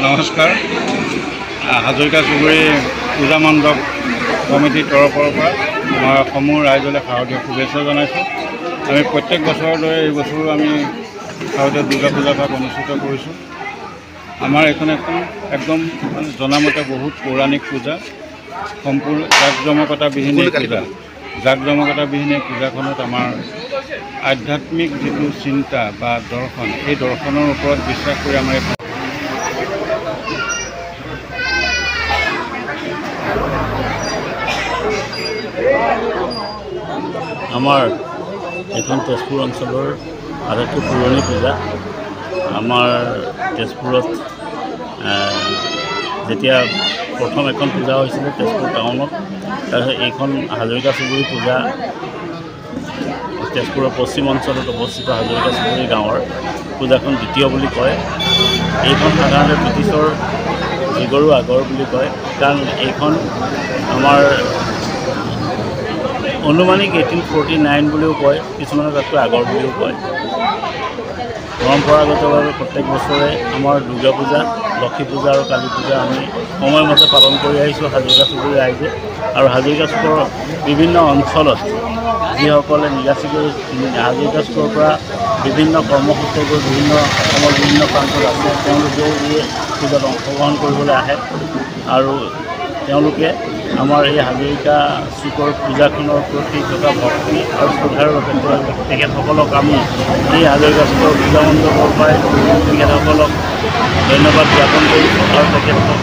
নমস্কাৰ। হাজৰিকা চুবুৰী পূজা মণ্ডপ কমিটিৰ তৰফৰ পৰা মই সমূহ ৰাইজলৈ শাৰদীয় শুভেচ্ছা জনাইছোঁ। আমি প্ৰত্যেক বছৰৰ দৰে এই বছৰো আমি শাৰদীয় দুৰ্গা পূজা ভাগ অনুষ্ঠিত কৰিছোঁ। আমাৰ এইখন একদম জনামতে বহুত পৌৰাণিক পূজা, সম্পূৰ্ণ জাকজমকতাবিহীন এই পূজাখনত আমাৰ আধ্যাত্মিক যিটো চিন্তা বা দৰ্শন, এই দৰ্শনৰ ওপৰত বিশ্বাস কৰি আমাৰ এইখন তেজপুৰ অঞ্চলৰ আটাইতকৈ পুৰণি পূজা। আমাৰ তেজপুৰত যেতিয়া প্ৰথম এখন পূজা হৈছিলে তেজপুৰ টাউনত, তাৰপিছত এইখন হাজৰিকা চুবুৰী পূজা তেজপুৰৰ পশ্চিম অঞ্চলত অৱস্থিত হাজৰিকা চুবুৰী গাঁৱৰ পূজাখন দ্বিতীয় বুলি কয়। এইখন সাধাৰণতে ব্ৰিটিছৰ যুগৰো আগৰ বুলি কয়, কাৰণ এইখন আমাৰ অনুমানিক 1849 বুলিও কয়, কিছুমানে তাতকৈ আগৰ বুলিও কয়। পৰম্পৰাগতভাৱে প্ৰত্যেক বছৰে আমাৰ দুৰ্গা পূজা, লক্ষী পূজা আৰু কালী পূজা আমি সময়মতে পালন কৰি আহিছোঁ হাজৰিকা চুবুৰী ৰাইজে। আৰু হাজৰিকা চুকৰ বিভিন্ন অঞ্চলত যিসকলে নিগাচী কৰি হাজৰিকা চুকৰ পৰা বিভিন্ন কৰ্মসূত্ৰে গৈ অসমৰ বিভিন্ন প্ৰান্তত আছে, তেওঁলোকেও এই পূজাত অংশগ্ৰহণ কৰিবলৈ আহে আৰু তেওঁলোকে আমাৰ এই হাজৰিকা চুকৰ পূজাখনৰ প্ৰতি থকা ভক্তি আৰু শ্ৰদ্ধাৰ বাবে তেখেতসকলক আমি এই হাজৰিকা চুকৰ পূজা মণ্ডপৰ পৰাই তেখেতসকলক ধন্যবাদ জ্ঞাপন কৰিছোঁ আৰু তেখেতসকলক